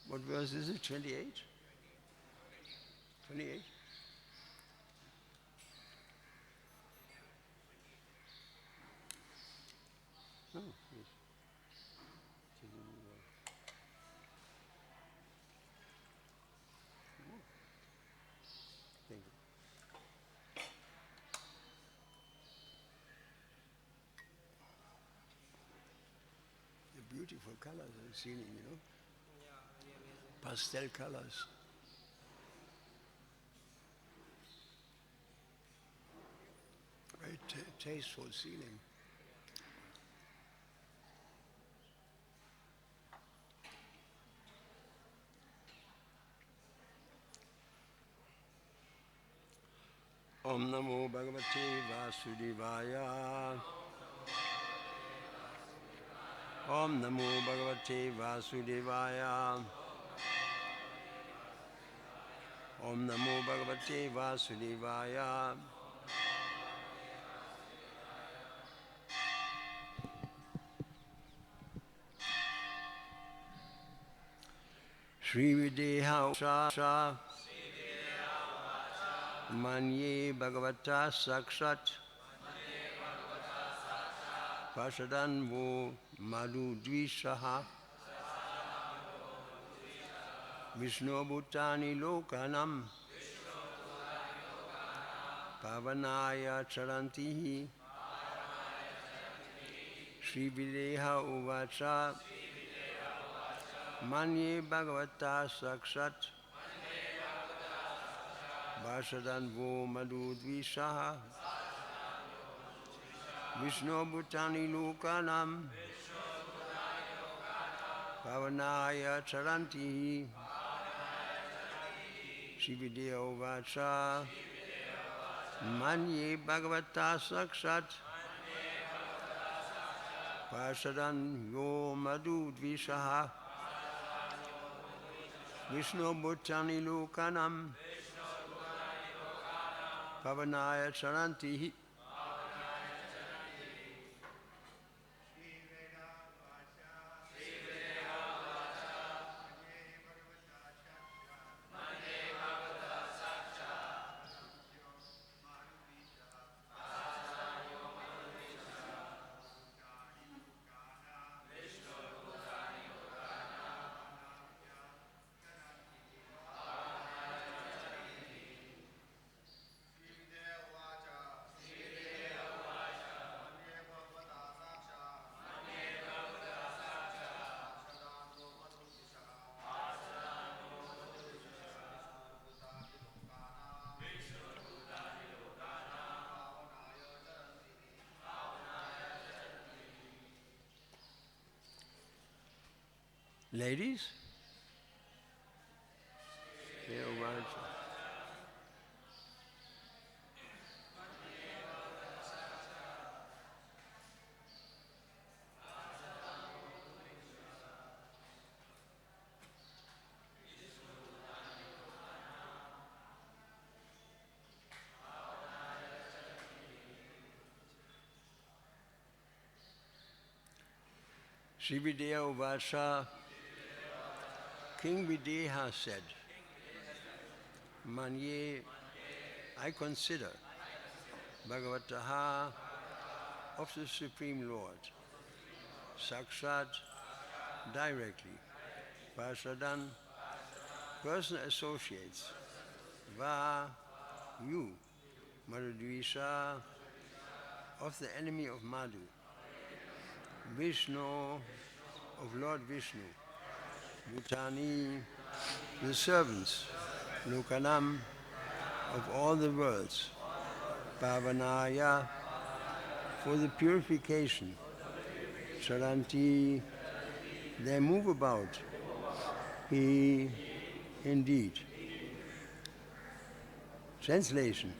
What verse is it? 28? 28? Oh, yes. Thank you. The beautiful colors of the ceiling, pastel colors. Very tasteful ceiling. Om Namo Bhagavate Vasudevaya. Om Namo Bhagavate Vasudevaya. Om Namo Bhagavate Vasudevaya. Shri Videha Usha Manye Bhagavata Sakshat Pasadan Vo Madhu Dvishaha Vishnu Bhutani Lokanam Pavanaya Charantihi Shri Videha Uvacha Manye Bhagavata Sakshat Vasadan Vo Madhu Dvishaha Vishnu Bhutani Lokanam Pavanaya Charantihi Shividya Uvacha Manye Bhagavata Sakshat Vasadan Vo Madhu Dvishaha Vishnu Bhutani Lokanam Pavanaya Charantihi. Ladies? Shri Vidya Uvasha, King Videha said, Manye, I consider Bhagavataha of the Supreme Lord, Sakshat, directly, Pasadan, personal associates, Va, you, Madhudvisha, of the enemy of Madhu, Vishnu, of Lord Vishnu, Bhutani, the servants, Lokanam, of all the worlds, Pavanaya, for the purification, Charanti, they move about, he, indeed. Translation.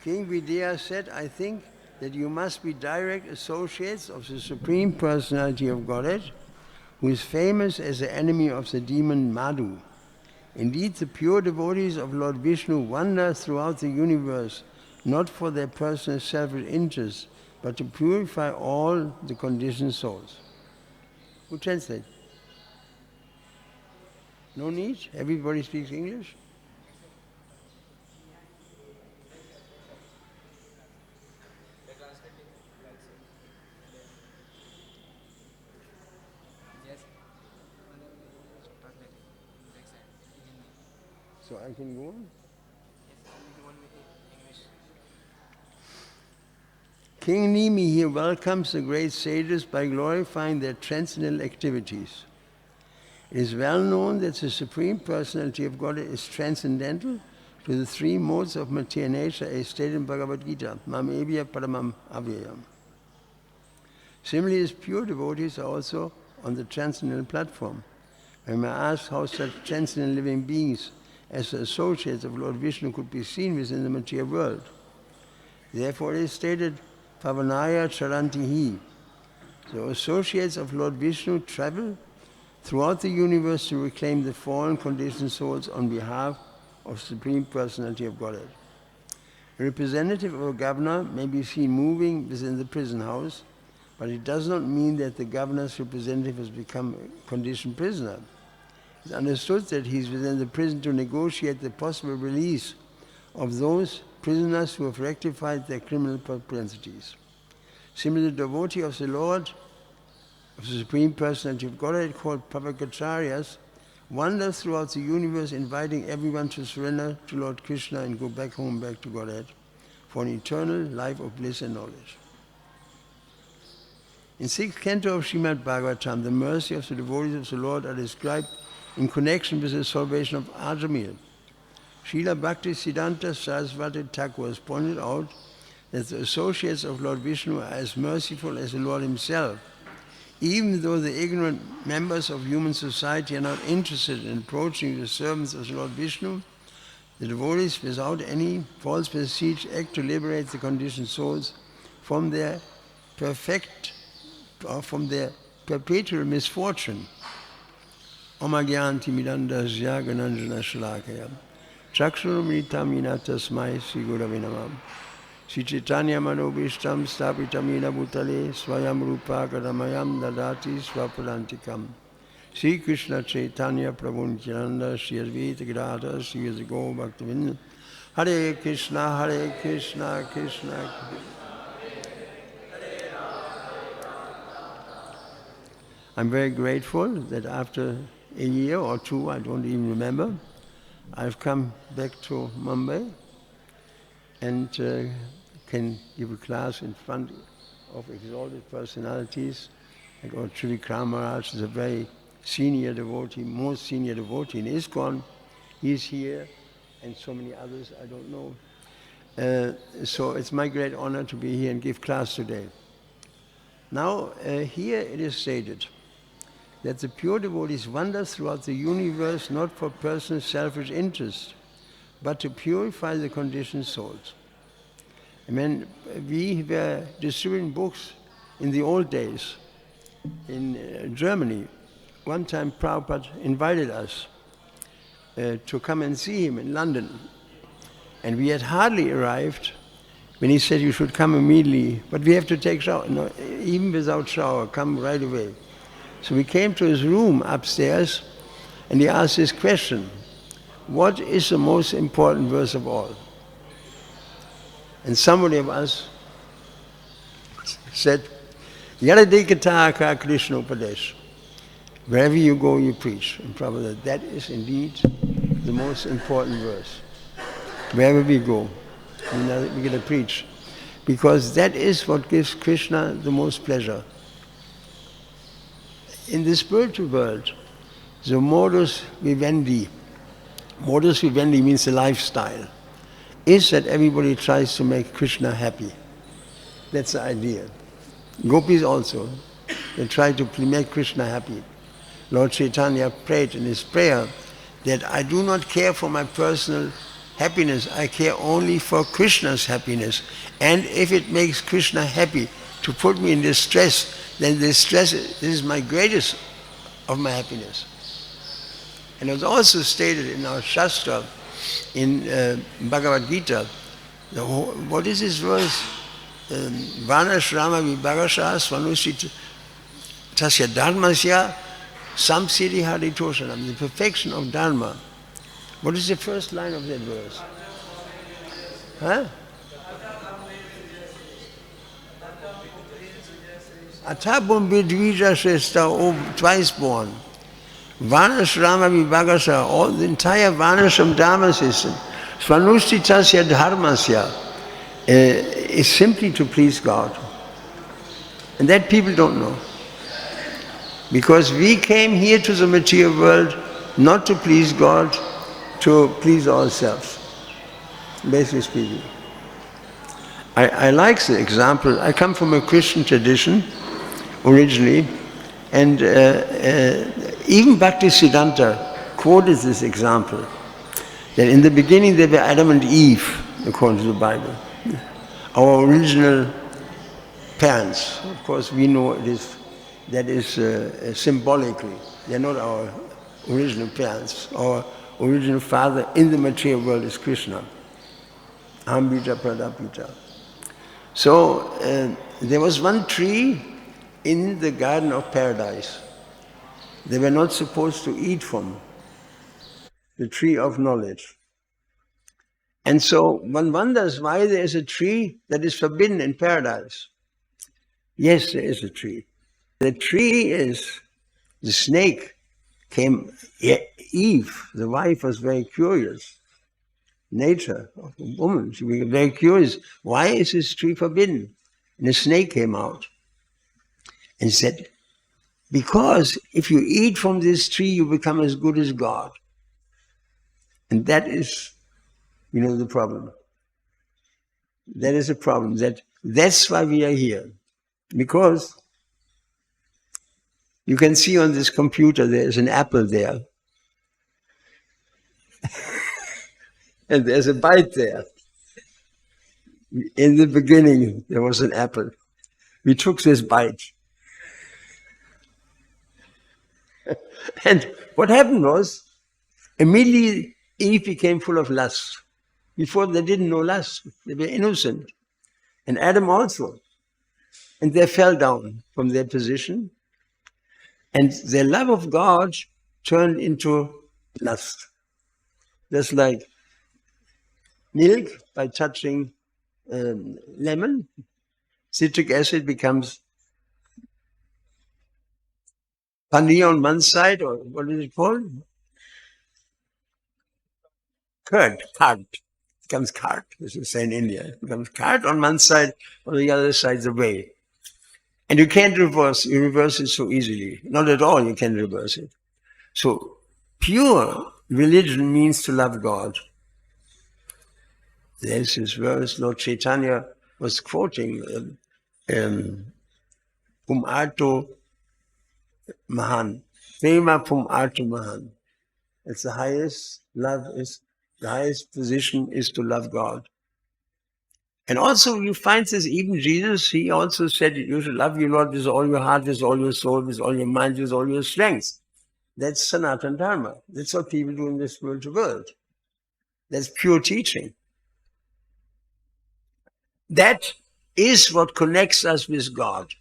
King Vidya said, I think that you must be direct associates of the Supreme Personality of Godhead, who is famous as the enemy of the demon Madhu. Indeed, the pure devotees of Lord Vishnu wander throughout the universe, not for their personal selfish interests, but to purify all the conditioned souls. Who translates? No need? Everybody speaks English? So I can go on? King Nimi here welcomes the great sages by glorifying their transcendental activities. It is well known that the Supreme Personality of Godhead is transcendental to the three modes of material nature as stated in Bhagavad-gita, Mam Evya Paramam Avyayam. Similarly, his pure devotees are also on the transcendental platform. When we ask how such transcendental living beings as the associates of Lord Vishnu could be seen within the material world. Therefore it is stated, Pavanaya Charantihi. The associates of Lord Vishnu travel throughout the universe to reclaim the fallen conditioned souls on behalf of Supreme Personality of Godhead. A representative of a governor may be seen moving within the prison house, but it does not mean that the governor's representative has become a conditioned prisoner. It is understood that he is within the prison to negotiate the possible release of those prisoners who have rectified their criminal propensities. Similarly, the devotee of the Lord, of the Supreme Personality of Godhead, called Pavakacharyas, wanders throughout the universe inviting everyone to surrender to Lord Krishna and go back home, back to Godhead, for an eternal life of bliss and knowledge. In 6th canto of Srimad Bhagavatam, the mercy of the devotees of the Lord are described in connection with the salvation of Ajamil. Srila Bhakti Siddhanta Saraswati Thakur has pointed out that the associates of Lord Vishnu are as merciful as the Lord himself. Even though the ignorant members of human society are not interested in approaching the servants of the Lord Vishnu, the devotees, without any false prestige, act to liberate the conditioned souls from their perpetual misfortune. Omagyanti midanda zyagananjana shalakaya. Chakshurumritam inatasmai sigurave namam. Sri Chaitanya Manobishtam Stapitamina Bhutale Swayam Rupa Kadamayam Dadati Swapadantikam. Sri Krishna Chaitanya Prabhu Nityananda Sri Advaita Gadadhara Sri Go Bhaktivinoda. Hare Krishna Krishna Krishna. I'm very grateful that after a year or two, I don't even remember, I've come back to Mumbai and can give a class in front of exalted personalities. Like Trivikram Maharaj is a very senior devotee, most senior devotee in ISKCON. He's here, and so many others I don't know. So it's my great honor to be here and give class today. Now, here it is stated that the pure devotees wander throughout the universe not for personal selfish interest, but to purify the conditioned souls. And when we were distributing books in the old days in Germany, one time Prabhupada invited us to come and see him in London. And we had hardly arrived when he said, you should come immediately, but we have to take shower. No, even without shower, come right away. So we came to his room upstairs and he asked this question, what is the most important verse of all? And somebody of us said, Yaradikataka Krishna Upadesh. Wherever you go, you preach. And Prabhupada, that is indeed the most important verse. Wherever we go, we're going to preach. Because that is what gives Krishna the most pleasure. In the spiritual world, the modus vivendi means the lifestyle, is that everybody tries to make Krishna happy. That's the idea. Gopis also, they try to make Krishna happy. Lord Chaitanya prayed in his prayer that I do not care for my personal happiness, I care only for Krishna's happiness. And if it makes Krishna happy to put me in distress, then this is my greatest of my happiness. And it was also stated in our Shastra, in Bhagavad-gita, what is this verse? Vanashrama vibhagasha swanushita tasya dharmasya Samsiddhi Haritoshanam, the perfection of Dharma. What is the first line of that verse? Huh? Athabum Vidvija Shrestha, twice born. Varnashrama Vibhagasa, all the entire Varnashram Dharma system, Svanushtitasya Dharmasya, is simply to please God. And that people don't know. Because we came here to the material world not to please God, to please ourselves, basically speaking. I like the example. I come from a Christian tradition originally, and even Bhaktisiddhanta quoted this example, that in the beginning there were Adam and Eve, according to the Bible, our original parents. Of course, we know that is symbolically. They're not our original parents. Our original father in the material world is Krishna. Ambita Pradapita. So there was one tree in the Garden of Paradise. They were not supposed to eat from, the tree of knowledge. And so one wonders why there is a tree that is forbidden in paradise. Yes, there is a tree. The tree is, the snake came, Eve, the wife, was very curious. Nature of a woman, she was very curious. Why is this tree forbidden? And the snake came out and said, because if you eat from this tree, you become as good as God. And that is, the problem. That is a problem. That's why we are here. Because you can see on this computer there is an apple there. And there's a bite there. In the beginning, there was an apple. We took this bite. And what happened was, immediately Eve became full of lust. Before they didn't know lust. They were innocent. And Adam also. And they fell down from their position. And their love of God turned into lust. Just like milk, by touching lemon, citric acid becomes paneer on one side, or what is it called? Curd. Becomes curd, as we say in India. It becomes curd on one side, on the other side the whey. And you can't reverse it so easily. Not at all you can reverse it. So pure religion means to love God. There's this verse Lord Chaitanya was quoting, Pum Arto Mahan. Prema Pum Arto Mahan. It's the highest position is to love God. And also you find this, even Jesus, he also said you should love your Lord with all your heart, with all your soul, with all your mind, with all your strength. That's Sanatana Dharma. That's what people do in this spiritual world. That's pure teaching. That is what connects us with God.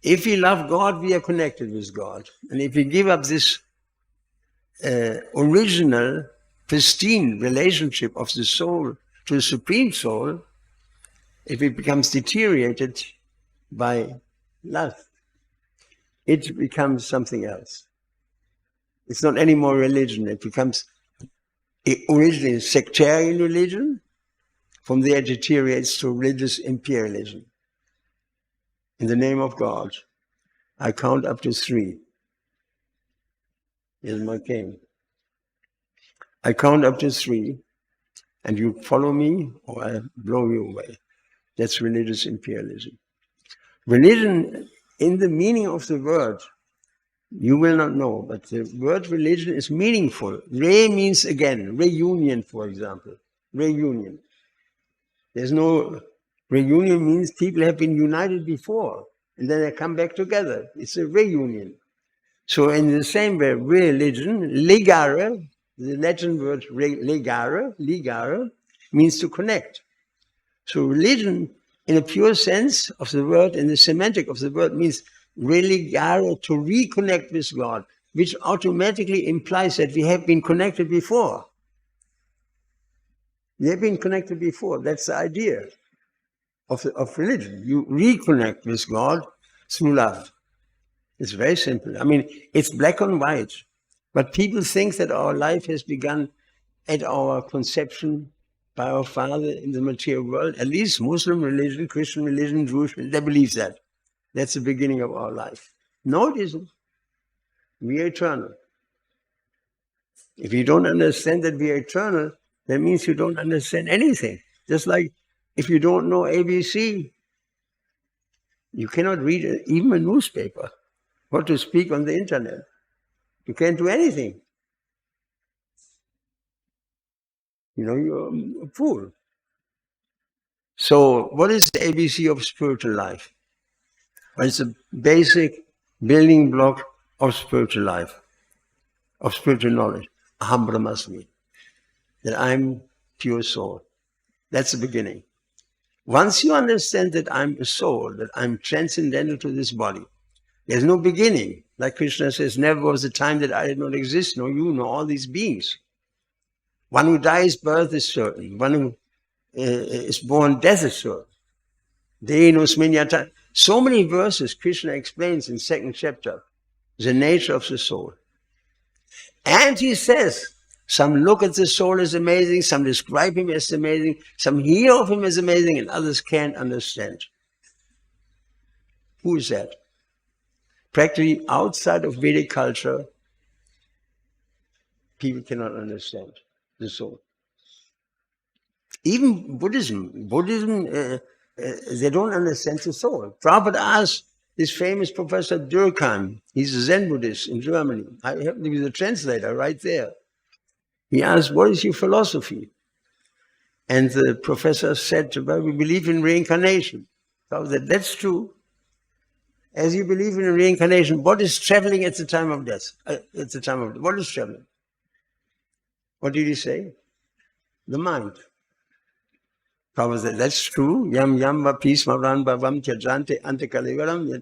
If we love God, we are connected with God. And if we give up this original, pristine relationship of the soul to the Supreme Soul, if it becomes deteriorated by lust, it becomes something else. It's not any more religion. It becomes originally sectarian religion. From there it deteriorates to religious imperialism. In the name of God, I count up to 3. Here's my cane. I count up to 3, and you follow me, or I blow you away. That's religious imperialism. Religion, in the meaning of the word, you will not know, but the word religion is meaningful. Re means again, reunion, for example. Reunion. There's no, reunion means people have been united before, and then they come back together. It's a reunion. So in the same way, religion, ligare, the Latin word ligare, means to connect. So religion, in a pure sense of the word, in the semantic of the word, means religare, to reconnect with God, which automatically implies that we have been connected before. We have been connected before. That's the idea of religion. You reconnect with God through love. It's very simple. I mean, it's black and white. But people think that our life has begun at our conception by our Father in the material world. At least Muslim religion, Christian religion, Jewish religion, they believe that. That's the beginning of our life. No, it isn't. We are eternal. If you don't understand that we are eternal, that means you don't understand anything. Just like if you don't know ABC, you cannot read even a newspaper. What to speak on the internet? You can't do anything. You know, you're a fool. So what is the ABC of spiritual life? Well, it's a basic building block of spiritual life, of spiritual knowledge. Aham Brahmasmi. That I'm pure soul. That's the beginning. Once you understand that I'm a soul, that I'm transcendental to this body, there's no beginning. Like Krishna says, never was a time that I did not exist, nor you, nor all these beings. One who dies, birth is certain. One who is born, death is certain. So many verses Krishna explains in 2nd chapter, the nature of the soul. And he says, some look at the soul as amazing, some describe him as amazing, some hear of him as amazing, and others can't understand. Who is that? Practically outside of Vedic culture, people cannot understand the soul. Even Buddhism, they don't understand the soul. Prabhupada asked this famous Professor Durkheim, he's a Zen Buddhist in Germany. I happen to be the translator right there. He asked, what is your philosophy? And the professor said, well, we believe in reincarnation. So that's true. As you believe in reincarnation, what is traveling at the time of death? What is traveling? What did he say? The mind. Prabhupada said, that's true. Yam yam va pismaran bhavam tyajante antakalivaram,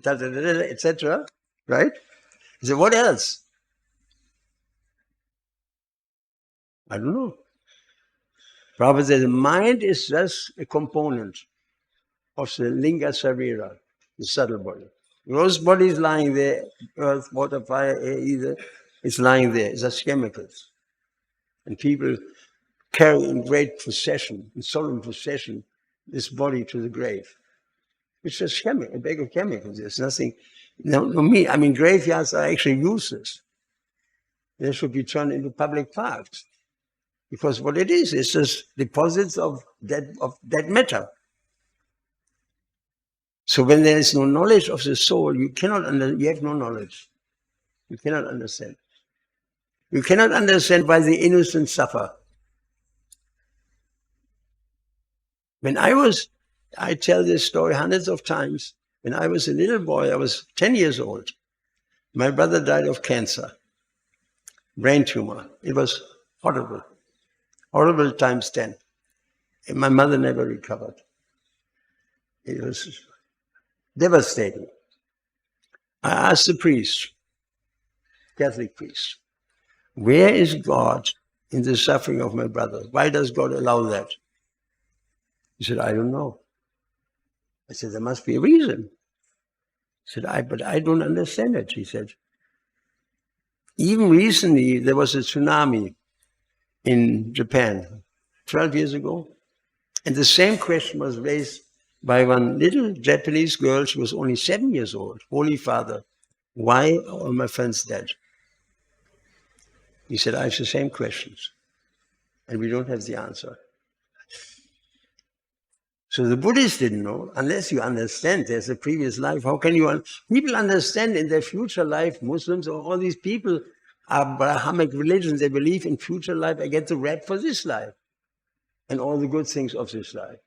etc. Right? He said, what else? I don't know. Prabhupada said, the mind is just a component of the linga sarira, the subtle body. Gross body is lying there, earth, water, fire, air, ether, it's lying there. It's just chemicals. And people carry in great procession, in solemn procession, this body to the grave. It's just a bag of chemicals. There's nothing, I mean, graveyards are actually useless. They should be turned into public parks. Because what it is, it's just deposits of dead matter. So when there is no knowledge of the soul, you have no knowledge. You cannot understand. You cannot understand why the innocent suffer. When I tell this story hundreds of times, when I was a little boy, I was 10 years old. My brother died of cancer, brain tumor. It was horrible. Horrible times 10. And my mother never recovered. It was devastating. I asked the priest, Catholic priest, where is God in the suffering of my brother? Why does God allow that? He said, I don't know. I said, there must be a reason. He said, but I don't understand it, he said. Even recently, there was a tsunami in Japan, 12 years ago. And the same question was raised by one little Japanese girl. She was only 7 years old. Holy Father, why are all my friends dead? He said, I have the same questions. And we don't have the answer. So the Buddhists didn't know. Unless you understand there's a previous life, how can you... People understand in their future life, Muslims or all these people are Brahmanic religions. They believe in future life. I get the rap for this life and all the good things of this life.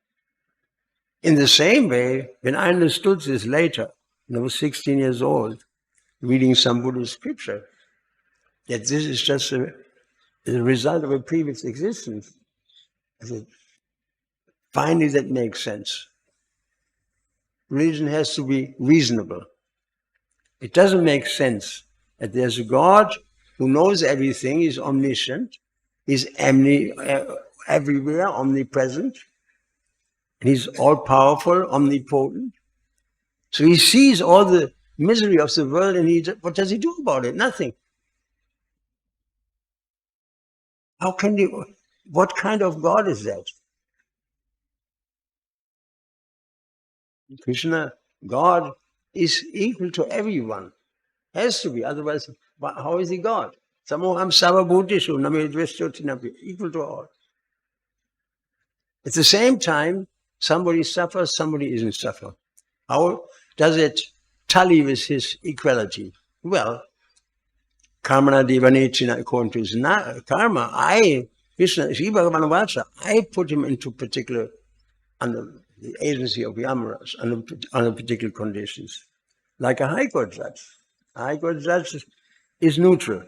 In the same way, when I understood this later, when I was 16 years old, reading some Buddhist scripture, that this is just the result of a previous existence, I said, finally that makes sense. Religion has to be reasonable. It doesn't make sense that there's a God who knows everything, is omniscient, is everywhere, omnipresent, and he's all-powerful, omnipotent. So he sees all the misery of the world, and what does he do about it? Nothing. How can you, what kind of God is that? Krishna, God, is equal to everyone. Has to be, otherwise, how is he God? Samoham sarvabhutishu namedveshtotinapi, equal to all. At the same time, somebody suffers, somebody isn't suffering. How does it tally with his equality? Well, karmana devanechina, according to his karma, Krishna, Sri Bhagavan Vacha, I put him into particular, under the agency of Yamaraj, under particular conditions. Like a high court judge. A high court judge is neutral.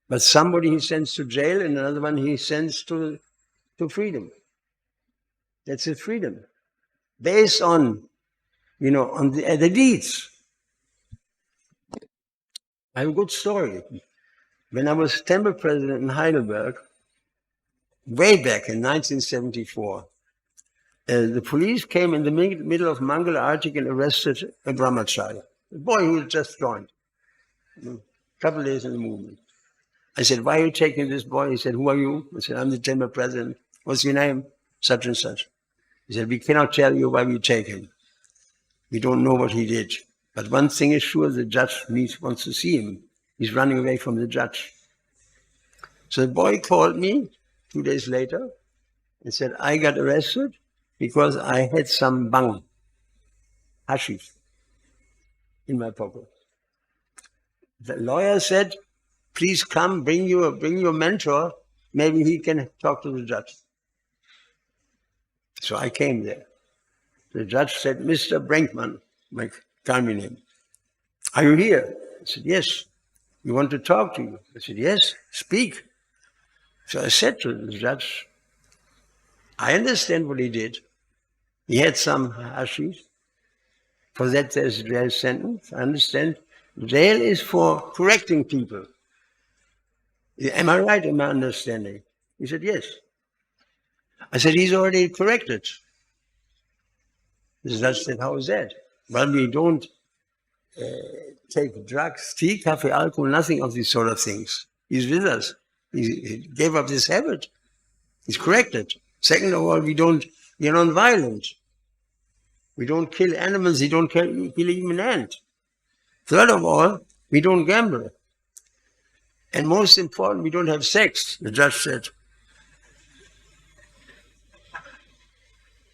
But somebody he sends to jail and another one he sends to freedom. That's his freedom. Based on, on the deeds. I have a good story. When I was temple president in Heidelberg, way back in 1974, the police came in the middle of Mangala arati and arrested a brahmachari, a boy who had just joined, a couple of days in the movement. I said, why are you taking this boy? He said, who are you? I said, I'm the temple president. What's your name? Such and such. He said, we cannot tell you why we take him. We don't know what he did. But one thing is sure, the judge wants to see him. He's running away from the judge. So the boy called me 2 days later and said, I got arrested because I had some bang, hashish, in my pocket. The lawyer said, please come, bring your mentor, maybe he can talk to the judge. So I came there. The judge said, Mr. Brinkman, my family name, are you here? I said, yes. We want to talk to you. I said, yes, speak. So I said to the judge, I understand what he did. He had some hashish. For that there's a jail sentence. I understand. Jail is for correcting people. Am I right in my understanding? He said, yes. I said, he's already corrected. The judge said, how is that? Well, we don't take drugs, tea, coffee, alcohol, nothing of these sort of things. He's with us. He gave up this habit. He's corrected. Second of all, we're non-violent. We don't kill animals, we don't kill even an ant. Third of all, we don't gamble. And most important, we don't have sex. The judge said,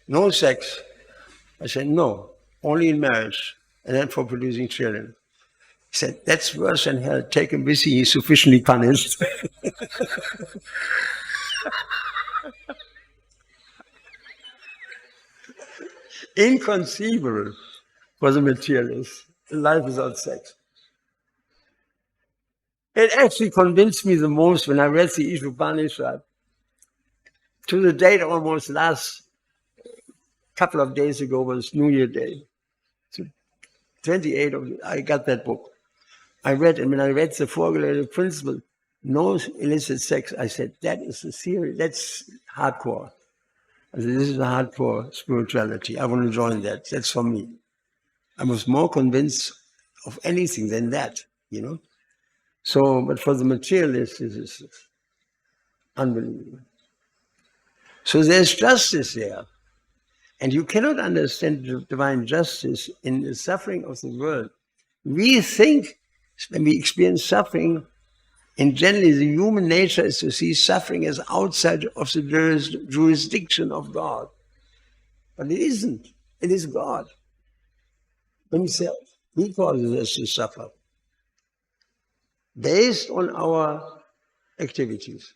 no sex. I said, no, only in marriage, and then for producing children. He said, that's worse than hell. Take him with you, he's sufficiently punished. Inconceivable for the materialist, life without sex. It actually convinced me the most when I read the Upanishad. To the date, almost last couple of days ago was New Year Day. So 28 of I got that book. I read, and when I read the four-related principle, no illicit sex, I said, that is the theory, that's hardcore. I said, this is a hardcore spirituality. I want to join that. That's for me. I was more convinced of anything than that, So, but for the materialist, this is unbelievable. So there's justice there. And you cannot understand divine justice in the suffering of the world. We think, when we experience suffering, and generally the human nature is to see suffering as outside of the jurisdiction of God. But it isn't. It is God himself. He causes us to suffer based on our activities.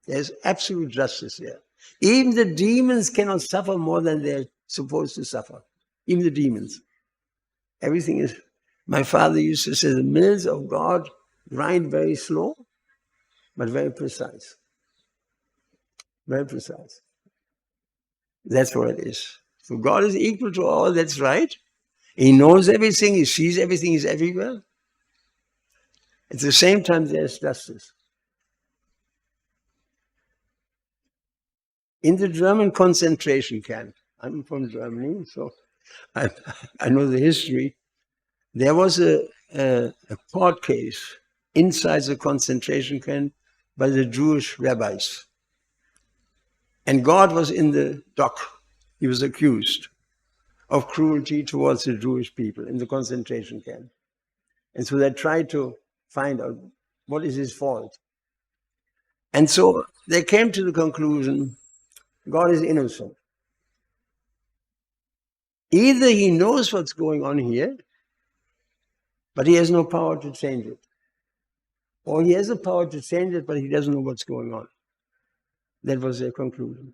There's absolute justice there. Even the demons cannot suffer more than they're supposed to suffer. Even the demons. Everything is, my father used to say, the mills of God grind very slow, but very precise. Very precise. That's what it is. So God is equal to all, that's right. He knows everything, he sees everything, he's everywhere. At the same time, there's justice. In the German concentration camp, I'm from Germany, so I know the history. There was a court case inside the concentration camp by the Jewish rabbis. And God was in the dock. He was accused of cruelty towards the Jewish people in the concentration camp. And so they tried to find out what is his fault. And so they came to the conclusion, God is innocent. Either he knows what's going on here, but he has no power to change it. Or he has the power to change it, but he doesn't know what's going on. That was their conclusion,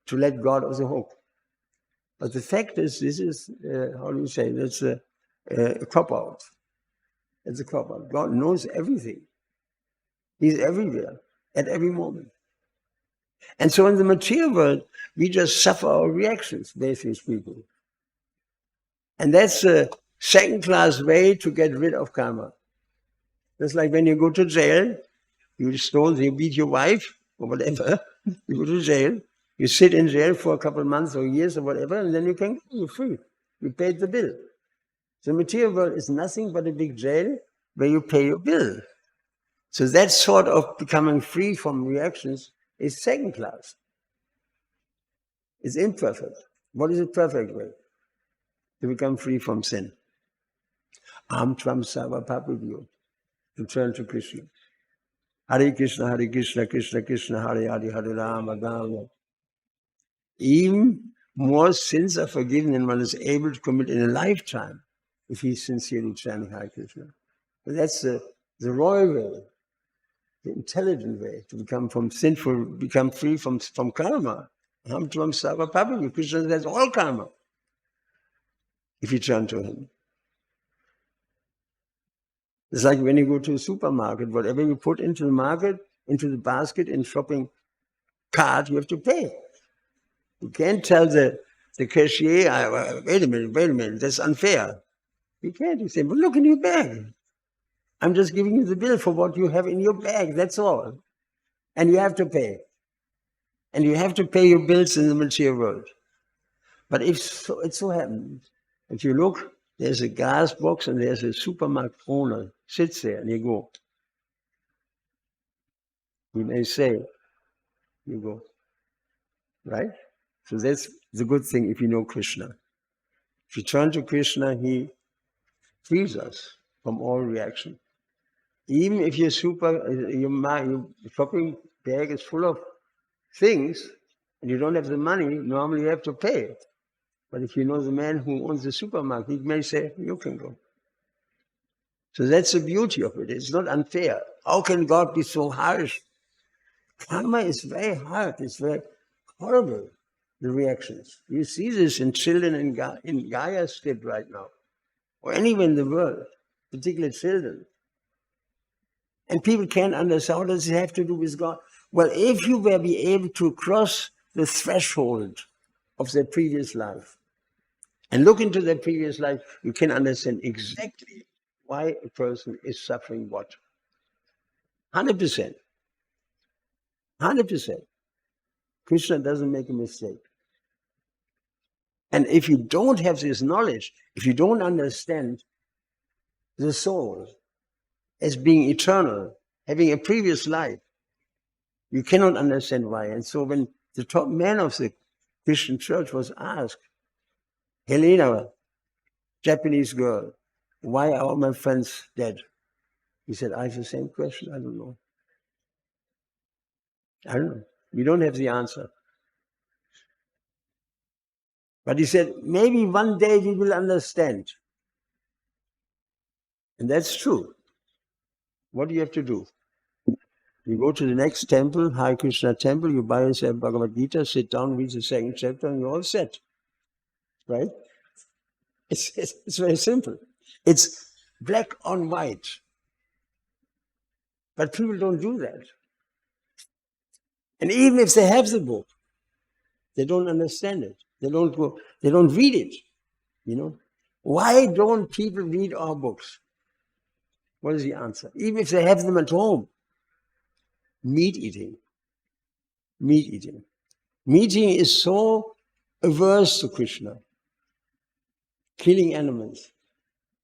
to let God off the hook. But the fact is, this is, how do you say, that's a cop-out. It's a cop-out. God knows everything. He's everywhere, at every moment. And so in the material world, we just suffer our reactions, basically speaking. And that's a second-class way to get rid of karma. Just like when you go to jail, you stole, you beat your wife, or whatever, you go to jail, you sit in jail for a couple of months or years or whatever, and then you're free. You paid the bill. The material world is nothing but a big jail where you pay your bill. So that sort of becoming free from reactions is second class. It's imperfect. What is the perfect way to become free from sin? Am tvam sava papabhyo, to turn to Krishna. Hare Krishna, Krishna Krishna, Hare Hare, Hare Rama, Rama. Even more sins are forgiven than one is able to commit in a lifetime if he's sincerely chanting Hare Krishna. But that's the royal way, the intelligent way to become free from karma. Ham tvam sava papabhyo. Krishna has all karma if you turn to him. It's like when you go to a supermarket, whatever you put into the market, into the basket, in shopping cart, you have to pay. You can't tell the cashier, wait a minute, that's unfair. You can't. You say, but look in your bag. I'm just giving you the bill for what you have in your bag, that's all. And you have to pay. And you have to pay your bills in the material world. But it so happens, if you look, there's a gas box and there's a supermarket owner sits there and you go. He may say, you go. Right? So that's the good thing if you know Krishna. If you turn to Krishna, he frees us from all reaction. Even if your shopping bag is full of things and you don't have the money, normally you have to pay. But if you know the man who owns the supermarket, he may say, you can go. So that's the beauty of it. It's not unfair. How can God be so harsh? Karma is very hard. It's very horrible, the reactions. You see this in children in Gaya's state right now, or anywhere in the world, particularly children. And people can't understand, what does it have to do with God? Well, if you were be able to cross the threshold of their previous life and look into their previous life, you can understand exactly why a person is suffering what. 100%. 100%. Krishna doesn't make a mistake. And if you don't have this knowledge, if you don't understand the soul as being eternal, having a previous life, you cannot understand why. And so when the top man of the Christian church was asked, Helena, Japanese girl, why are all my friends dead? He said, I have the same question. I don't know. I don't know. We don't have the answer. But he said, maybe one day we will understand. And that's true. What do you have to do? You go to the next temple, Hare Krishna temple, you buy yourself Bhagavad-gita, sit down, read the second chapter, and you're all set. Right? It's very simple. It's black on white. But people don't do that. And even if they have the book, they don't understand it. They don't read it, you know. Why don't people read our books? What is the answer? Even if they have them at home. Meat eating. Meat eating. Meat eating is so averse to Krishna. Killing animals.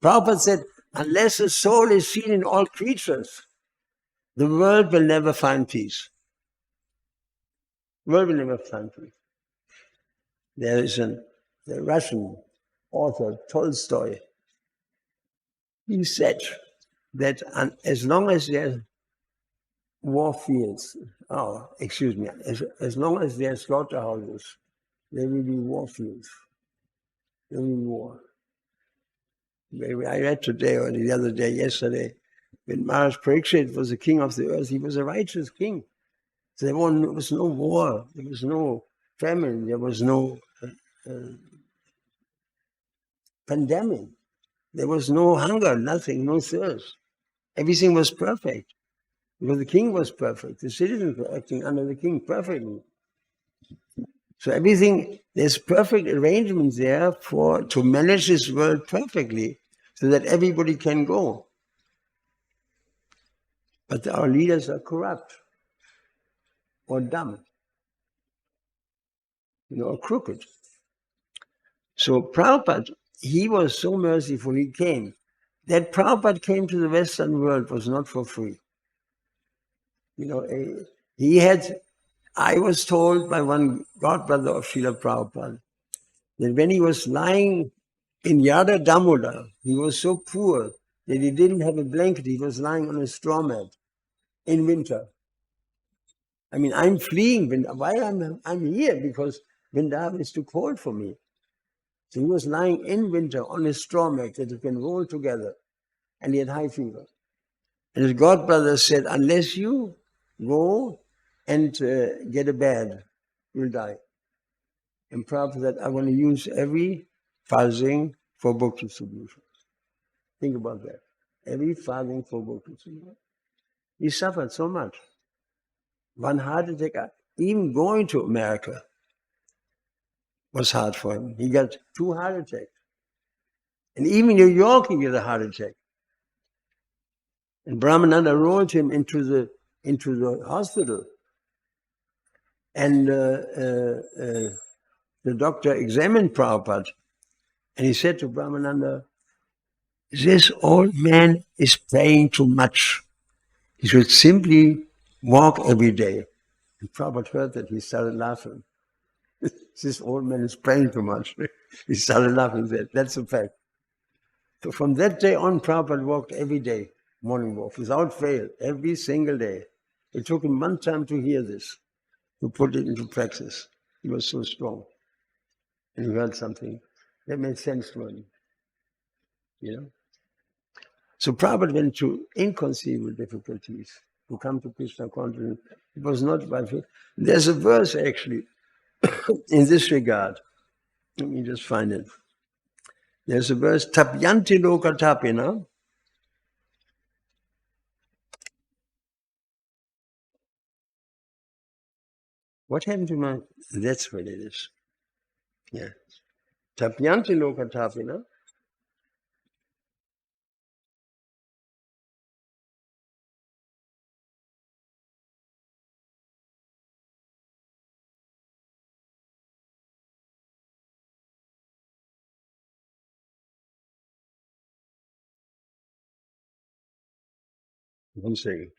Prabhupada said, unless the soul is seen in all creatures, the world will never find peace. The world will never find peace. There is the Russian author Tolstoy. He said that as long as there are war fields, as long as there are slaughterhouses, there will be war fields. There will be war. I read today or the other day, yesterday, when Maharaj Parikshit was the king of the earth, he was a righteous king. So there was no war, there was no famine, there was no pandemic, there was no hunger, nothing, no thirst. Everything was perfect because the king was perfect. The citizens were acting under the king perfectly. So everything, there's perfect arrangements there to manage this world perfectly so that everybody can go. But our leaders are corrupt or dumb, or crooked. So Prabhupada, he was so merciful, he came. That Prabhupada came to the Western world was not for free. I was told by one godbrother of Srila Prabhupada that when he was lying in Yada Damodar, he was so poor that he didn't have a blanket, he was lying on a straw mat in winter. I mean, I'm fleeing. Why I'm here? Because Vrindavan is too cold for me. So he was lying in winter on a straw mat that he can roll together, and he had high fever. And his godbrother said, unless you go and get a bed, you'll die. And Prabhupada said, I want to use every farthing for book distribution. Think about that. Every farthing for book distribution. He suffered so much. One heart attack, even going to America was hard for him. He got 2 heart attacks. And even in New York, he got a heart attack. And Brahmananda rolled him into the hospital. And the doctor examined Prabhupada. And he said to Brahmananda, this old man is praying too much. He should simply walk every day. And Prabhupada heard that, he started laughing. This old man is praying too much. He started laughing. He said, that's a fact. So from that day on, Prabhupada walked every day, morning walk, without fail, every single day. It took him one time to hear this, to put it into practice. He was so strong. And he heard something that made sense to him. So Prabhupada went through inconceivable difficulties to come to Krishna consciousness. It was not by faith. There's a verse actually in this regard. Let me just find it. There's a verse, Tapyanti loka tapina. What happened to my... That's what it is. Yeah. Tapyanti loka tapina. One second.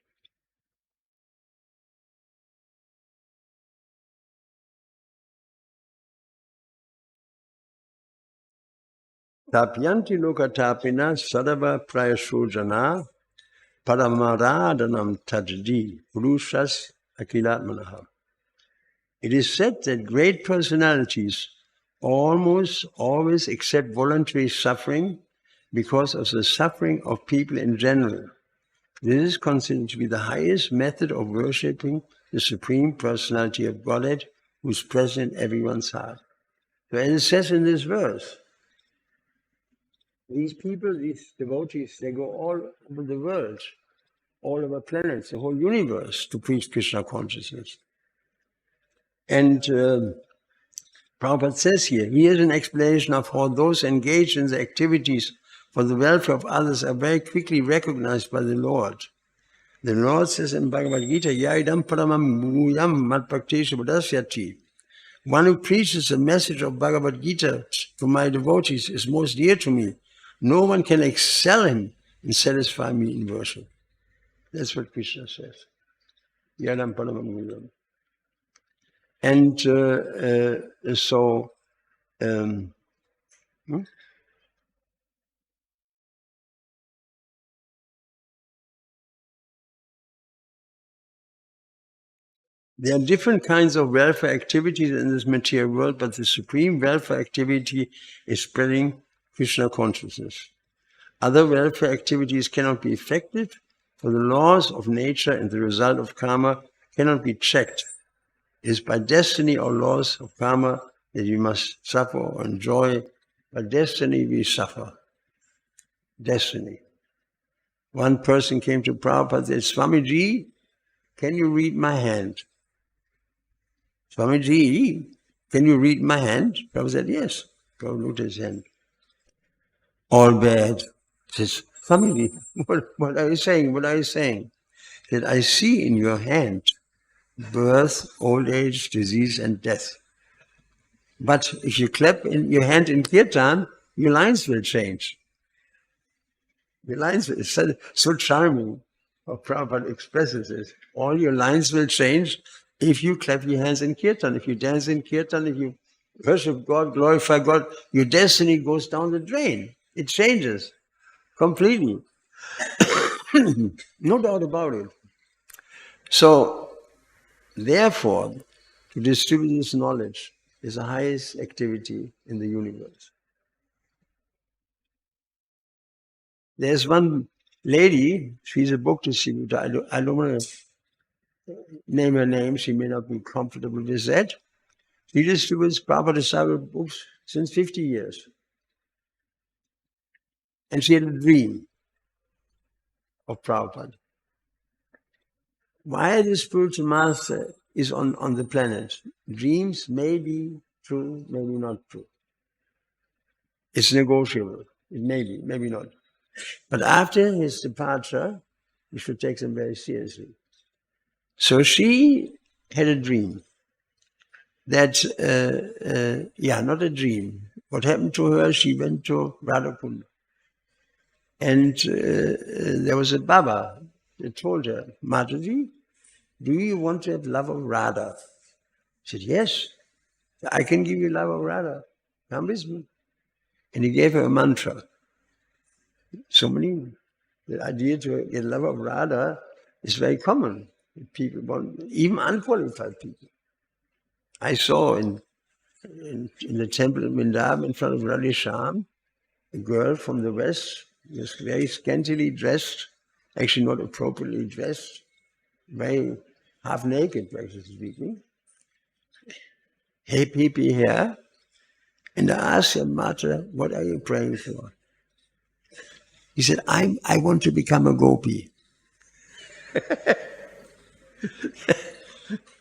Tapyanti loka tapina sadava prayasojana paramaradanam tajdi purushas akilatmanaha. It is said that great personalities almost always accept voluntary suffering because of the suffering of people in general. This is considered to be the highest method of worshipping the Supreme Personality of Godhead who is present in everyone's heart. So as it says in this verse, these people, these devotees, they go all over the world, all over planets, the whole universe to preach Krishna consciousness. And Prabhupada says here's an explanation of how those engaged in the activities for the welfare of others are very quickly recognized by the Lord. The Lord says in Bhagavad-gita, Yaidam paramam bhuyam matpaktesha vadasyati. One who preaches the message of Bhagavad-gita to my devotees is most dear to me. No one can excel him and satisfy me in worship. That's what Krishna says. Yadam paramam bhuyam. And there are different kinds of welfare activities in this material world, but the supreme welfare activity is spreading Krishna consciousness. Other welfare activities cannot be effective, for the laws of nature and the result of karma cannot be checked. It is by destiny or laws of karma that we must suffer or enjoy. By destiny we suffer. Destiny. One person came to Prabhupada and said, Swamiji, can you read my hand? Swamiji, can you read my hand? Prabhupada said, yes. Prabhupada looked at his hand. All bad. He says, Swamiji, what are you saying? What are you saying? He said, I see in your hand birth, old age, disease, and death. But if you clap in your hand in kirtan, your lines will change. Your lines will, it's so charming how Prabhupada expresses this. All your lines will change if you clap your hands in kirtan. If you dance in kirtan, if you worship God, glorify God, your destiny goes down the drain. It changes completely. No doubt about it. So, therefore, to distribute this knowledge is the highest activity in the universe. There's one lady, she's a book distributor. I don't want to name her name, she may not be comfortable with that. She distributes Prabhupada disciple books since 50 years. And she had a dream of Prabhupada. Why the spiritual master is on the planet? Dreams may be true, maybe not true. It's negotiable. It may be, maybe not. But after his departure, we should take them very seriously. So she had a dream that, not a dream. What happened to her, she went to Radhakunda. And there was a Baba that told her, Mataji, do you want to have love of Radha? She said, yes, I can give you love of Radha. Come with me. And he gave her a mantra. So many, the idea to get love of Radha is very common. People want, even unqualified people. I saw in the temple in Vrindavan in front of Radha Shyam, a girl from the West, was very scantily dressed, actually not appropriately dressed, very half naked, practically speaking, hippie hair. And I asked him, Mata, what are you praying for? He said, I want to become a gopi.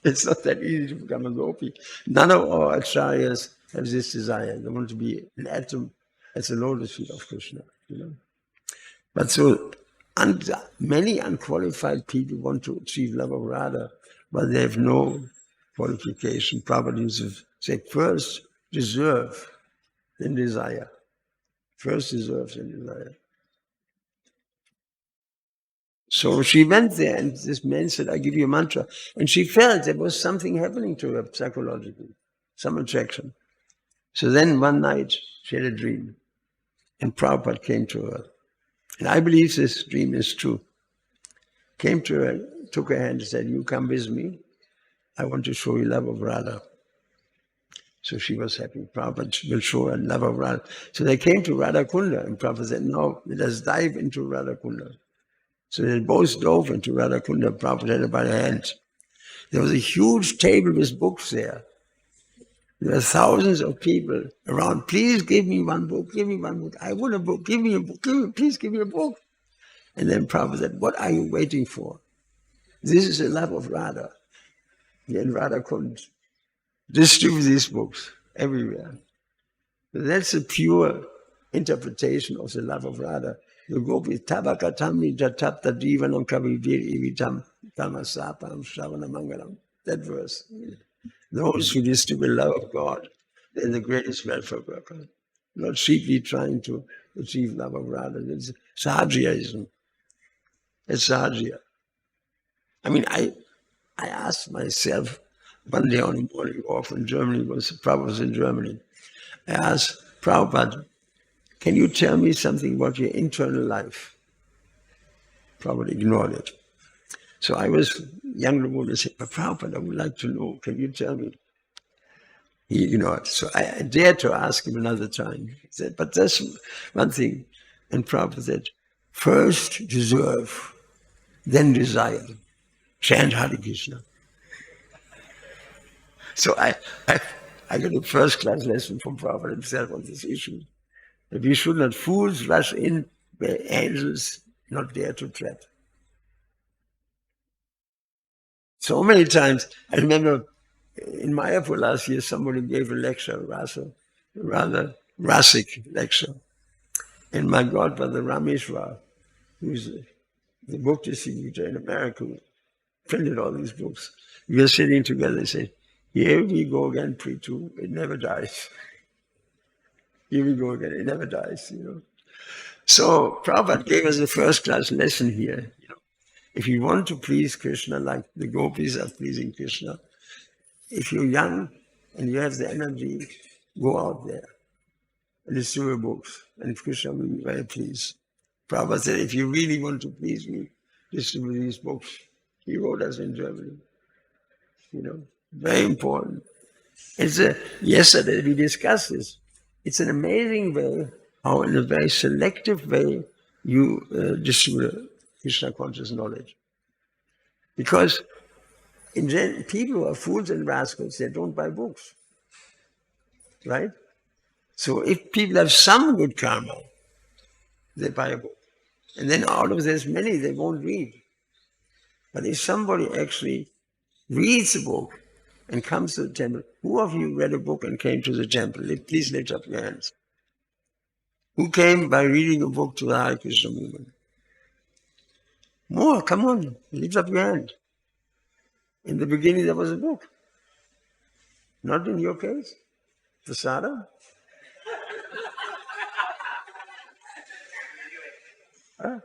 It's not that easy to become a gopi. None of our acharyas have this desire. They want to be an atom at the lotus feet of Krishna. But so many unqualified people want to achieve love of Radha, but they have no qualification. Prabhupada used to say, first deserve, then desire. First deserve, then desire. So she went there, and this man said, I give you a mantra. And she felt there was something happening to her psychologically, some attraction. So then one night, she had a dream, and Prabhupada came to her. And I believe this dream is true. Came to her, took her hand and said, you come with me. I want to show you love of Radha. So she was happy. Prabhupada will show her love of Radha. So they came to Radha Kunda, and Prabhupada said, no, let us dive into Radha Kunda. So they both dove into Radha Kunda. Prabhupada had her by the hand. There was a huge table with books there. There were thousands of people around. Please give me one book. Give me one book. I want a book. Give me a book. Please give me a book. And then Prabhupada said, what are you waiting for? This is the love of Radha. And Radha couldn't distribute these books. everywhere. That's a pure interpretation of the love of Radha. The gopis, tabakatam jatapta divanam kavidir evitam tamasapam shravana mangalam. That verse. Those who distribute love of God, they're the greatest welfare worker. Not cheaply trying to achieve love of Radha. It's Sahajiaism. It's Sahajiya. I mean, I asked myself one day on a morning walk from Germany, Prabhupada was in Germany. I asked Prabhupada, can you tell me something about your internal life? Prabhupada ignored it. So I was young and said, but Prabhupada, I would like to know, can you tell me? He ignored. So I dared to ask him another time. He said, but that's one thing. And Prabhupada said, first deserve, then desire. Chant Hare Krishna. So I got a first-class lesson from Prabhupada himself on this issue. That we should not fools rush in where angels not dare to tread. So many times, I remember in Mayapur last year, somebody gave a lecture, rather rasic lecture. And my godbrother Rameshwar, who's the book distributor in America, who printed all these books, we were sitting together and said, here we go again, Pirthu, it never dies. Here we go again, it never dies, you know. So Prabhupada gave us a first-class lesson here. You know, if you want to please Krishna, like the gopis are pleasing Krishna, if you're young and you have the energy, go out there and distribute books, and Krishna will be very pleased. Prabhupada said, if you really want to please me, distribute these books. He wrote us in Germany. You know, very important. Yesterday we discussed this. It's an amazing way how in a very selective way you distribute Krishna conscious knowledge. Because in general, people who are fools and rascals, they don't buy books. Right? So if people have some good karma, they buy a book. And then out of this many, they won't read. But if somebody actually reads a book and comes to the temple, who of you read a book and came to the temple? Please lift up your hands. Who came by reading a book to the Hare Krishna movement? More, come on, lift up your hand. In the beginning there was a book. Not in your case. Prasada? Huh?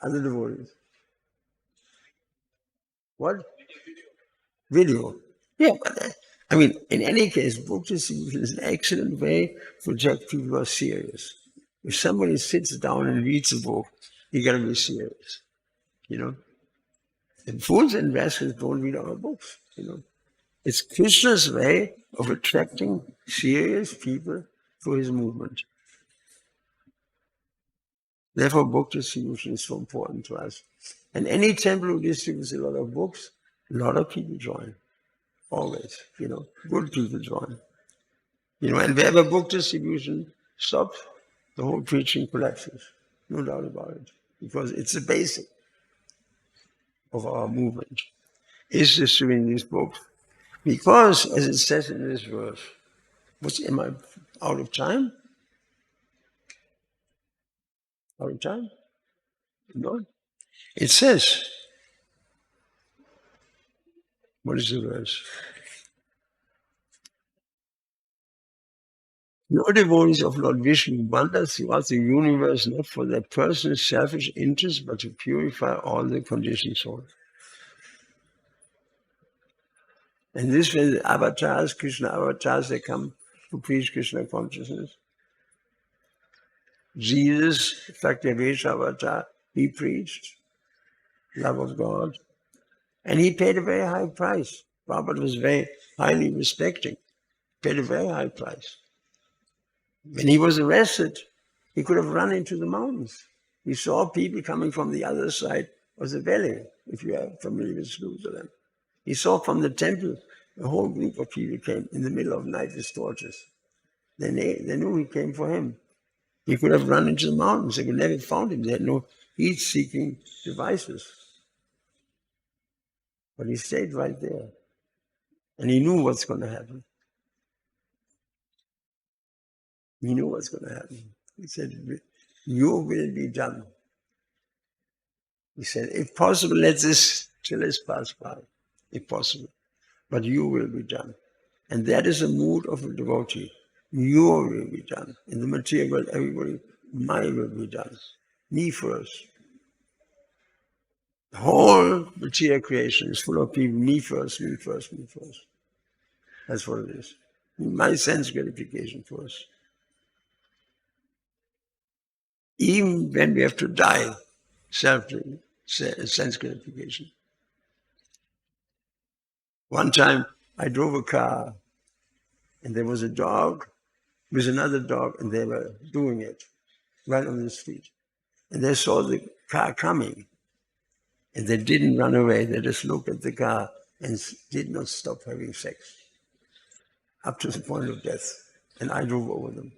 Other devotees. What? Video. Yeah, but I mean, in any case, book distribution is an excellent way to attract people who are serious. If somebody sits down and reads a book, you got to be serious, you know. And fools and rascals don't read our books, you know. It's Krishna's way of attracting serious people to his movement. Therefore, book distribution is so important to us. And any temple who distributes a lot of books, a lot of people join. Always, you know, good people join. You know, and wherever book distribution stops, the whole preaching collapses. No doubt about it. Because it's the basic of our movement, is distributing these books. Because, as it says in this verse, am I out of time? Out of time? No. It says, what is the verse? No devotees of Lord Vishnu wander throughout the universe not for their personal selfish interest, but to purify all the conditioned souls. And this way the avatars, Krishna avatars, they come to preach Krishna consciousness. Jesus, Satyavesha avatar, he preached love of God. And he paid a very high price. Prabhupada was very highly respecting, paid a very high price. When he was arrested, he could have run into the mountains. He saw people coming from the other side of the valley, if you are familiar with Jerusalem. He saw from the temple, a whole group of people came in the middle of the night with torches. They knew he came for him. He could have run into the mountains. They could never have found him. They had no heat-seeking devices. But he stayed right there. And he knew what's going to happen. He knew what's going to happen. He said, "Your will be done." He said, "If possible, let this chalice pass by, if possible. But your will be done." And that is the mood of a devotee. Your will be done. In the material world, everybody, my will be done. Me first. The whole material creation is full of people, me first, me first, me first. That's what it is. My sense gratification first. Even when we have to die, sense gratification. One time I drove a car and there was a dog with another dog and they were doing it right on the street. And they saw the car coming and they didn't run away. They just looked at the car and did not stop having sex up to the point of death. And I drove over them.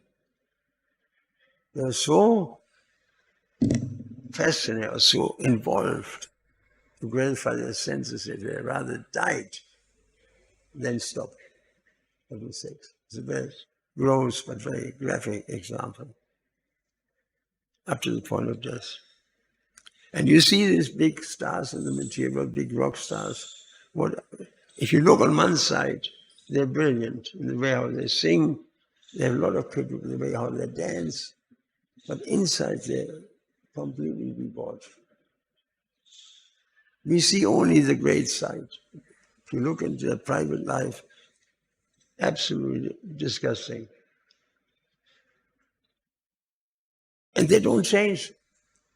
They were so fascinated or so involved to gratify their senses that they rather died than stopped having sex. It's a very gross but very graphic example. Up to the point of death. And you see these big stars in the material world, big rock stars. If you look on one side, they're brilliant in the way how they sing. They have a lot of people in the way how they dance. But inside they're completely debauched. We see only the great side. If you look into their private life, absolutely disgusting. And they don't change.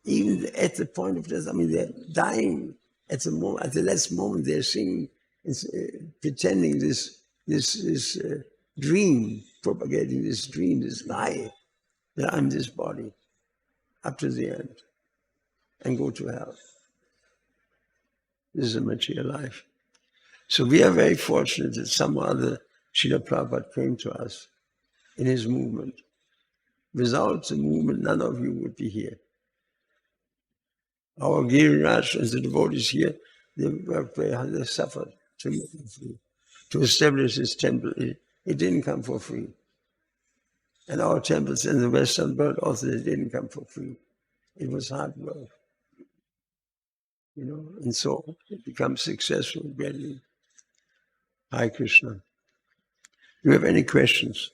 Even at the point of death, I mean, they're dying at the moment. At the last moment, they're singing, pretending this dream, propagating this dream, this lie, that I'm this body, up to the end, and go to hell. This is a material life. So we are very fortunate that some other Srila Prabhupada came to us in his movement. Without the movement, none of you would be here. Our Giriraj and the devotees here, they suffered tremendously to establish this temple. It didn't come for free. And our temples in the Western world also, they didn't come for free. It was hard work. And so it becomes successful gradually. Hare Krishna. Do you have any questions?